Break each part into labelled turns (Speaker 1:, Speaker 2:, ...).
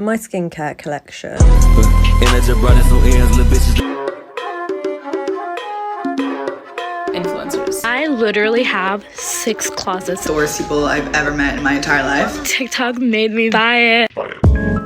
Speaker 1: my skincare collection.
Speaker 2: Influencers. I literally have 6 closets.
Speaker 3: The worst people I've ever met in my entire life.
Speaker 2: TikTok made me buy it.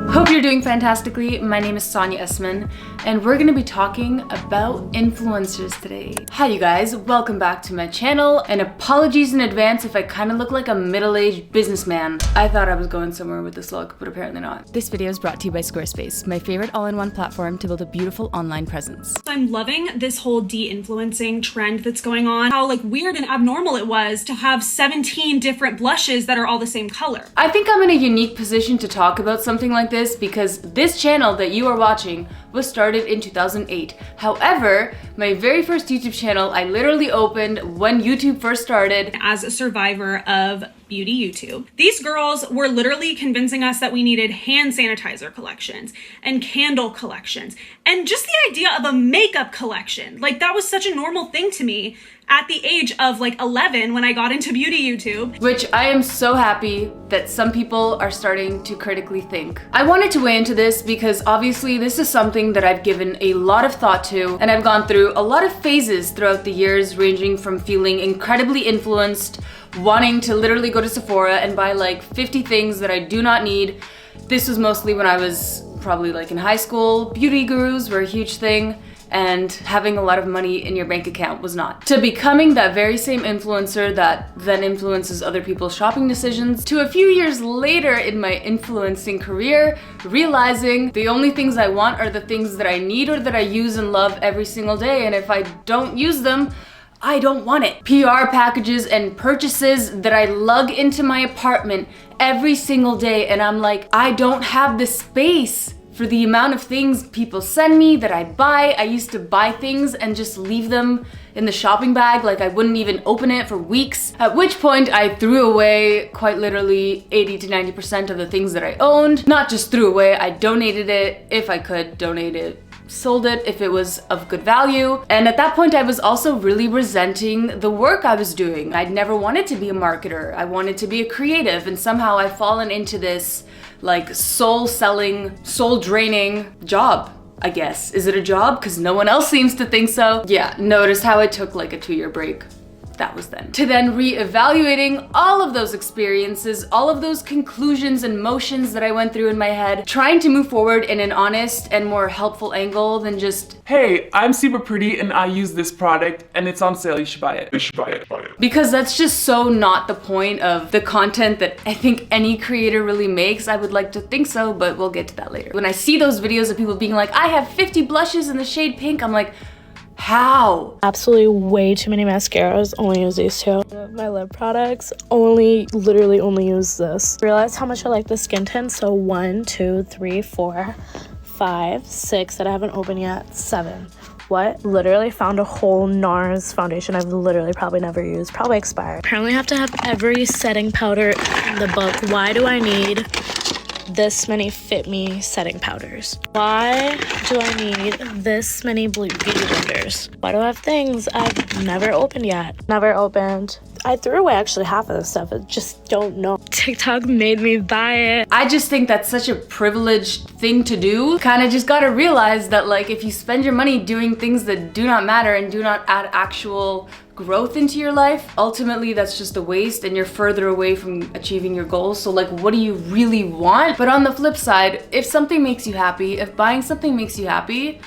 Speaker 2: Hope you're doing fantastically. My name is Sonya Esman, and we're gonna be talking about influencers today. Hi you guys, welcome back to my channel, and apologies in advance if I kind of look like a middle-aged businessman. I thought I was going somewhere with this look, but apparently not. This video is brought to you by Squarespace, my favorite all-in-one platform to build a beautiful online presence.
Speaker 4: I'm loving this whole de-influencing trend that's going on. How like weird and abnormal it was to have 17 different blushes that are all the same color.
Speaker 2: I think I'm in a unique position to talk about something like this because this channel that you are watching was started in 2008. However, my very first YouTube channel I literally opened when YouTube first started.
Speaker 4: As a survivor of beauty YouTube, these girls were literally convincing us that we needed hand sanitizer collections and candle collections and just the idea of a makeup collection. Like that was such a normal thing to me at the age of like 11 when I got into beauty YouTube.
Speaker 2: Which I am so happy that some people are starting to critically think. I wanted to weigh into this because obviously this is something that I've given a lot of thought to, and I've gone through a lot of phases throughout the years, ranging from feeling incredibly influenced, wanting to literally go to Sephora and buy like 50 things that I do not need. This was mostly when I was probably like in high school. Beauty gurus were a huge thing, and having a lot of money in your bank account was not. To becoming that very same influencer that then influences other people's shopping decisions, to a few years later in my influencing career, realizing the only things I want are the things that I need or that I use and love every single day, and if I don't use them, I don't want it. PR packages and purchases that I lug into my apartment every single day, and I'm like, I don't have the space for the amount of things people send me that I buy. I used to buy things and just leave them in the shopping bag, like I wouldn't even open it for weeks. At which point I threw away quite literally 80 to 90% of the things that I owned. Not just threw away, I donated it if I could donate it. Sold it if it was of good value. And at that point I was also really resenting the work I was doing. I'd never wanted to be a marketer. I wanted to be a creative, and somehow I've fallen into this like soul-selling, soul-draining job, I guess. Is it a job? Because no one else seems to think so. Yeah, notice how I took like a 2-year break. That was then. To then re-evaluating all of those experiences, all of those conclusions and motions that I went through in my head, trying to move forward in an honest and more helpful angle than just,
Speaker 5: hey, I'm super pretty and I use this product and it's on sale, you should buy it. You should buy it, buy it.
Speaker 2: Because that's just so not the point of the content that I think any creator really makes. I would like to think so, but we'll get to that later. When I see those videos of people being like, I have 50 blushes in the shade pink, I'm like, how?
Speaker 6: Absolutely way too many mascaras, only use these 2. My lip products, literally only use this. Realize how much I like the skin tint, so 1, 2, 3, 4, 5, 6 that I haven't opened yet, 7. What? Literally found a whole NARS foundation I've literally probably never used, probably expired. Apparently I have to have every setting powder in the book. Why do I need this many Fit Me setting powders? Why do I need this many beauty blenders? Why do I have things I've never opened yet? Never opened. I threw away actually half of this stuff. I just don't know.
Speaker 2: TikTok made me buy it. I just think that's such a privileged thing to do. Kind of just gotta realize that like if you spend your money doing things that do not matter and do not add actual growth into your life, ultimately that's just a waste and you're further away from achieving your goals. So like, what do you really want? But on the flip side, if something makes you happy, if buying something makes you happy,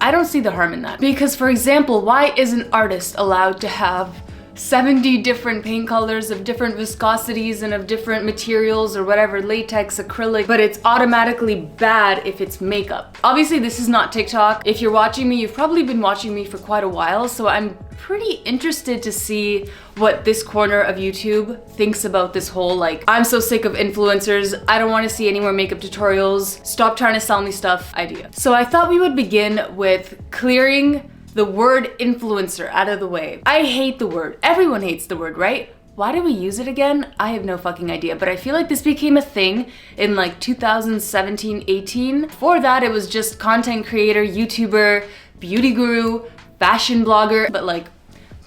Speaker 2: I don't see the harm in that. Because for example, why is an artist allowed to have 70 different paint colors of different viscosities and of different materials or whatever, latex, acrylic, but it's automatically bad if it's makeup? Obviously this is not TikTok. If you're watching me, you've probably been watching me for quite a while, so I'm pretty interested to see what this corner of YouTube thinks about this whole like, I'm so sick of influencers, I don't want to see any more makeup tutorials, stop trying to sell me stuff idea. So I thought we would begin with clearing the word influencer out of the way. I hate the word. Everyone hates the word, right? Why do we use it again? I have no fucking idea, but I feel like this became a thing in like 2017, 18. Before that, it was just content creator, YouTuber, beauty guru, fashion blogger, but like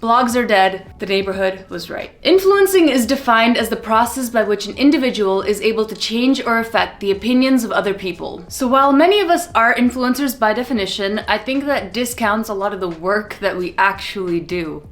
Speaker 2: Blogs are dead, the neighborhood was right. Influencing is defined as the process by which an individual is able to change or affect the opinions of other people. So while many of us are influencers by definition, I think that discounts a lot of the work that we actually do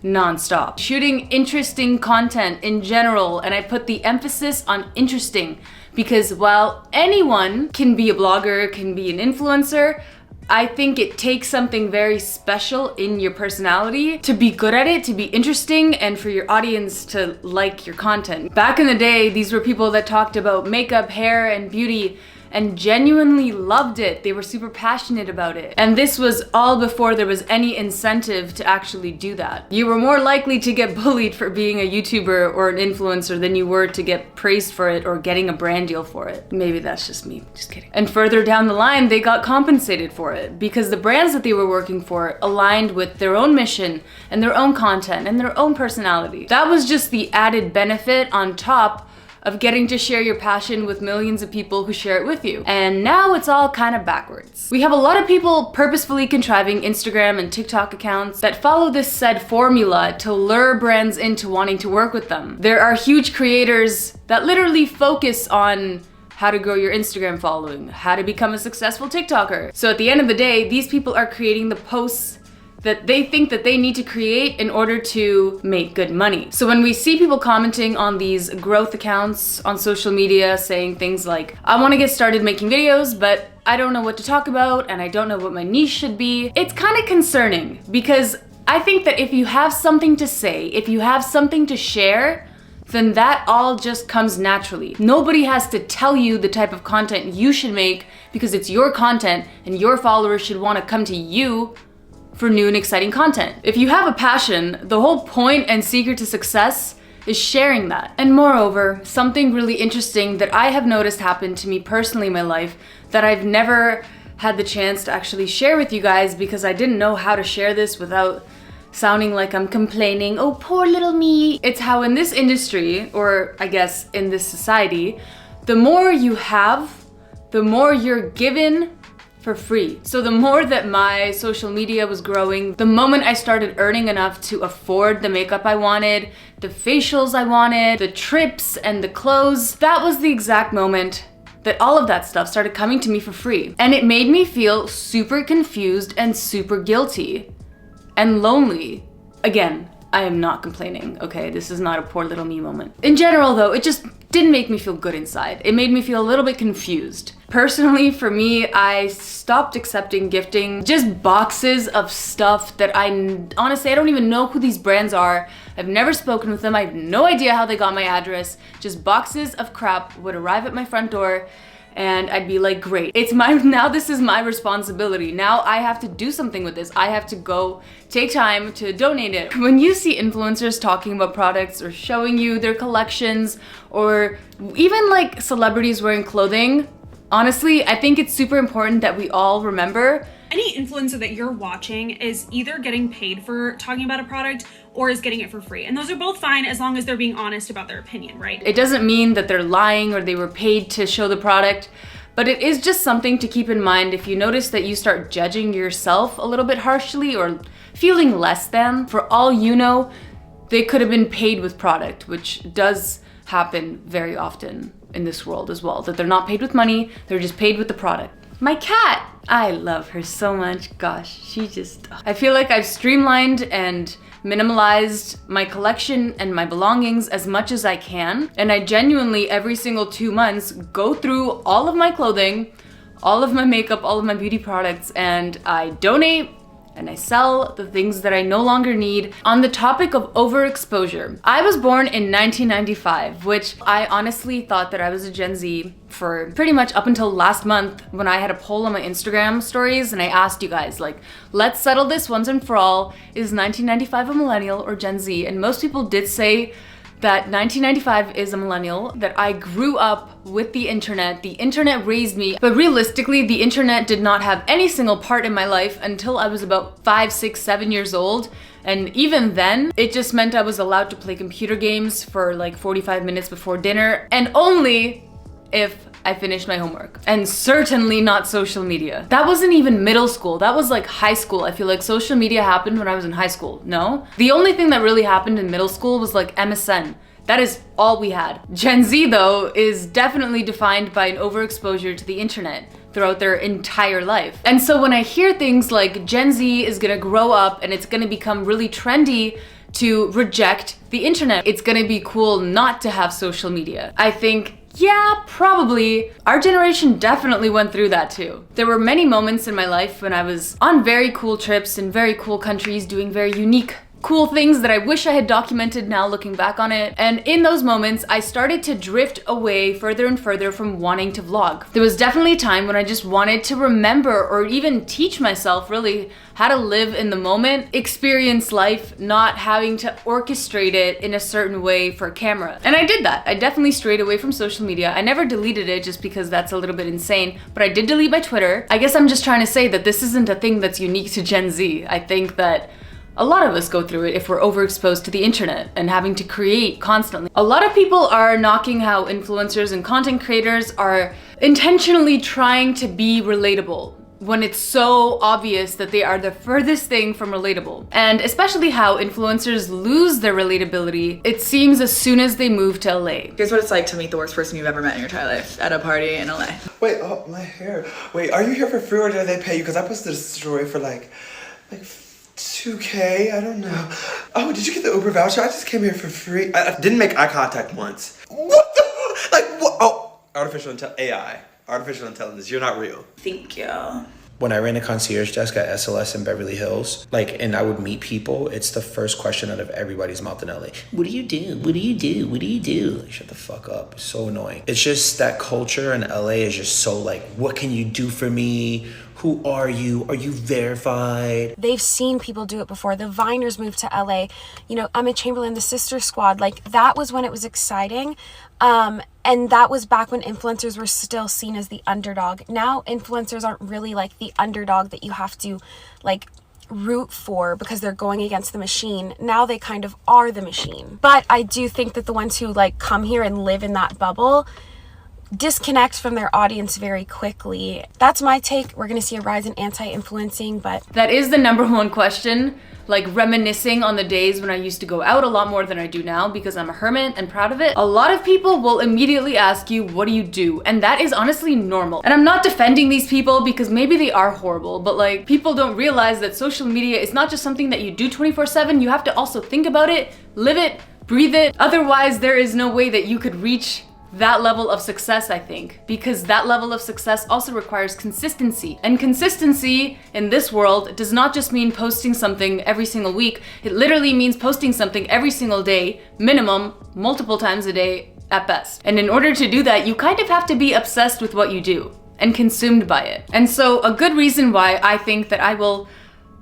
Speaker 2: non-stop. Shooting interesting content in general, and I put the emphasis on interesting because while anyone can be a blogger, can be an influencer, I think it takes something very special in your personality to be good at it, to be interesting, and for your audience to like your content. Back in the day, these were people that talked about makeup, hair, and beauty and genuinely loved it. They were super passionate about it. And this was all before there was any incentive to actually do that. You were more likely to get bullied for being a YouTuber or an influencer than you were to get praised for it or getting a brand deal for it. Maybe that's just me, just kidding. And further down the line, they got compensated for it because the brands that they were working for aligned with their own mission and their own content and their own personality. That was just the added benefit on top of getting to share your passion with millions of people who share it with you. And now it's all kind of backwards. We have a lot of people purposefully contriving Instagram and TikTok accounts that follow this said formula to lure brands into wanting to work with them. There are huge creators that literally focus on how to grow your Instagram following, how to become a successful TikToker. So at the end of the day, these people are creating the posts that they think that they need to create in order to make good money. So when we see people commenting on these growth accounts on social media saying things like, I want to get started making videos, but I don't know what to talk about and I don't know what my niche should be, it's kind of concerning because I think that if you have something to say, if you have something to share, then that all just comes naturally. Nobody has to tell you the type of content you should make because it's your content and your followers should want to come to you for new and exciting content. If you have a passion, the whole point and secret to success is sharing that. And moreover, something really interesting that I have noticed happen to me personally in my life that I've never had the chance to actually share with you guys because I didn't know how to share this without sounding like I'm complaining, oh poor little me. It's how in this industry, or I guess in this society, the more you have, the more you're given for free. So the more that my social media was growing, the moment I started earning enough to afford the makeup I wanted, the facials I wanted, the trips and the clothes, that was the exact moment that all of that stuff started coming to me for free. And it made me feel super confused and super guilty and lonely. Again, I am not complaining, okay? This is not a poor little me moment. In general though, it just didn't make me feel good inside. It made me feel a little bit confused. Personally, for me, I stopped accepting gifting, just boxes of stuff that honestly, I don't even know who these brands are. I've never spoken with them. I have no idea how they got my address. Just boxes of crap would arrive at my front door and I'd be like, great, now this is my responsibility. Now I have to do something with this. I have to go take time to donate it. When you see influencers talking about products or showing you their collections or even like celebrities wearing clothing, honestly, I think it's super important that we all remember
Speaker 4: any influencer that you're watching is either getting paid for talking about a product or is getting it for free. And those are both fine as long as they're being honest about their opinion, right?
Speaker 2: It doesn't mean that they're lying or they were paid to show the product, but it is just something to keep in mind if you notice that you start judging yourself a little bit harshly or feeling less than. For all you know, they could have been paid with product, which does happen very often in this world as well, that they're not paid with money, they're just paid with the product. My cat, I love her so much. Gosh, I feel like I've streamlined and minimalized my collection and my belongings as much as I can. And I genuinely, every single 2 months, go through all of my clothing, all of my makeup, all of my beauty products, and I donate and I sell the things that I no longer need. On the topic of overexposure, I was born in 1995, which I honestly thought that I was a Gen Z for pretty much up until last month when I had a poll on my Instagram stories and I asked you guys, like, let's settle this once and for all. Is 1995 a millennial or Gen Z? And most people did say that 1995 is a millennial, that I grew up with the internet raised me, but realistically, the internet did not have any single part in my life until I was about 5, 6, 7 years old. And even then, it just meant I was allowed to play computer games for like 45 minutes before dinner, and only if I finished my homework. And certainly not social media. That wasn't even middle school. That was like high school. I feel like social media happened when I was in high school. No? The only thing that really happened in middle school was like MSN. That is all we had. Gen Z though is definitely defined by an overexposure to the internet throughout their entire life. And so when I hear things like Gen Z is gonna grow up and it's gonna become really trendy to reject the internet, it's gonna be cool not to have social media, I think, yeah, probably. Our generation definitely went through that too. There were many moments in my life when I was on very cool trips in very cool countries doing very unique cool things that I wish I had documented now looking back on it. And in those moments, I started to drift away further and further from wanting to vlog. There was definitely a time when I just wanted to remember or even teach myself really how to live in the moment, experience life, not having to orchestrate it in a certain way for camera. And I did that. I definitely strayed away from social media. I never deleted it just because that's a little bit insane, but I did delete my Twitter. I guess I'm just trying to say that this isn't a thing that's unique to Gen Z. I think that a lot of us go through it if we're overexposed to the internet and having to create constantly. A lot of people are knocking how influencers and content creators are intentionally trying to be relatable when it's so obvious that they are the furthest thing from relatable. And especially how influencers lose their relatability, it seems, as soon as they move to LA.
Speaker 3: Here's what it's like to meet the worst person you've ever met in your entire life at a party in LA.
Speaker 1: Wait, oh, my hair. Wait, are you here for free or did they pay you? Because I posted a story for like 2K, I don't know. Oh, did you get the Uber voucher? I just came here for free. I didn't make eye contact once. What the, like, what? Oh, AI, artificial intelligence, you're not real.
Speaker 3: Thank you.
Speaker 7: When I ran a concierge desk at SLS in Beverly Hills, and I would meet people, it's the first question out of everybody's mouth in LA. What do you do? What do you do? What do you do? Like, shut the fuck up. It's so annoying. It's just that culture in LA is just so like, what can you do for me? Who are you? Are you verified?
Speaker 8: They've seen people do it before. The Viners moved to LA. You know, Emma Chamberlain, the Sister Squad, like that was when it was exciting. And that was back when influencers were still seen as the underdog. Now influencers aren't really like the underdog that you have to like root for because they're going against the machine. Now they kind of are the machine. But I do think that the ones who like come here and live in that bubble disconnect from their audience very quickly. That's my take. We're gonna see a rise in anti-influencing, but
Speaker 2: that is the number one question, like reminiscing on the days when I used to go out a lot more than I do now because I'm a hermit and proud of it. A lot of people will immediately ask you, what do you do? And that is honestly normal. And I'm not defending these people because maybe they are horrible, but like people don't realize that social media is not just something that you do 24/7. You have to also think about it, live it, breathe it. Otherwise, there is no way that you could reach that level of success, I think, because that level of success also requires consistency. And consistency in this world does not just mean posting something every single week. It literally means posting something every single day, minimum, multiple times a day at best. And in order to do that, you kind of have to be obsessed with what you do and consumed by it. And so a good reason why I think that I will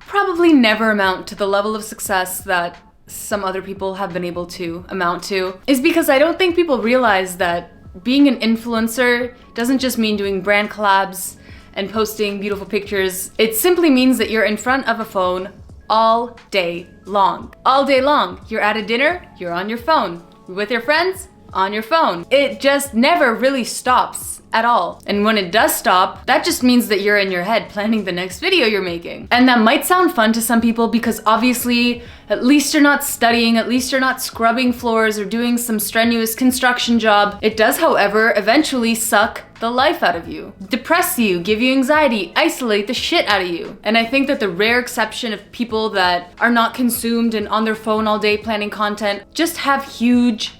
Speaker 2: probably never amount to the level of success that some other people have been able to amount to is because I don't think people realize that being an influencer doesn't just mean doing brand collabs and posting beautiful pictures. It simply means that you're in front of a phone all day long. All day long. You're at a dinner, you're on your phone. You're with your friends, on your phone. It just never really stops at all. And when it does stop, that just means that you're in your head planning the next video you're making. And that might sound fun to some people because obviously, at least you're not studying, at least you're not scrubbing floors or doing some strenuous construction job. It does, however, eventually suck the life out of you, depress you, give you anxiety, isolate the shit out of you. And I think that the rare exception of people that are not consumed and on their phone all day planning content just have huge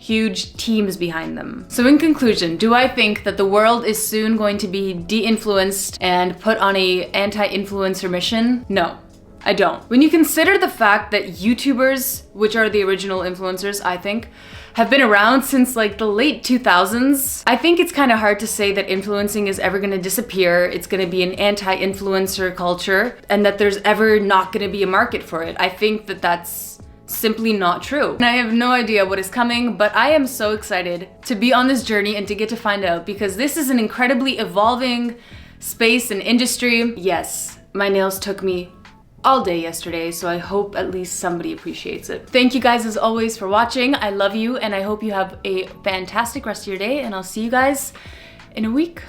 Speaker 2: teams behind them. So in conclusion, do I think that the world is soon going to be de-influenced and put on a anti-influencer mission? No. I don't. When you consider the fact that YouTubers, which are the original influencers, I think, have been around since like the late 2000s, I think it's kind of hard to say that influencing is ever gonna disappear. It's gonna be an anti-influencer culture and that there's ever not gonna be a market for it. I think that that's simply not true. And I have no idea what is coming, but I am so excited to be on this journey and to get to find out because this is an incredibly evolving space and industry. Yes, my nails took me all day yesterday, so I hope at least somebody appreciates it. Thank you guys as always for watching. I love you and I hope you have a fantastic rest of your day and I'll see you guys in a week.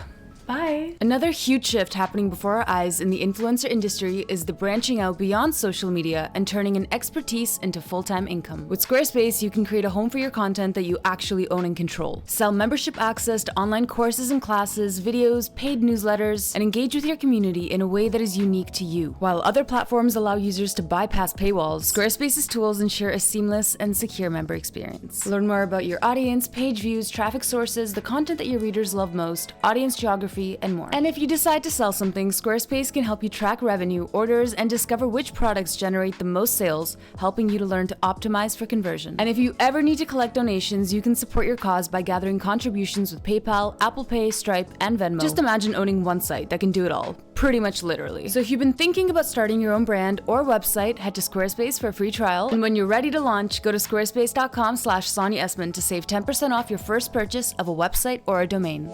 Speaker 2: Bye. Another huge shift happening before our eyes in the influencer industry is the branching out beyond social media and turning an expertise into full-time income. With Squarespace, you can create a home for your content that you actually own and control. Sell membership access to online courses and classes, videos, paid newsletters, and engage with your community in a way that is unique to you. While other platforms allow users to bypass paywalls, Squarespace's tools ensure a seamless and secure member experience. Learn more about your audience, page views, traffic sources, the content that your readers love most, audience geography, and more. And if you decide to sell something, Squarespace can help you track revenue, orders, and discover which products generate the most sales, helping you to learn to optimize for conversion. And if you ever need to collect donations, you can support your cause by gathering contributions with PayPal, Apple Pay, Stripe, and Venmo. Just imagine owning one site that can do it all. Pretty much literally. So if you've been thinking about starting your own brand or website, head to Squarespace for a free trial. And when you're ready to launch, go to squarespace.com/Sonya Esman to save 10% off your first purchase of a website or a domain.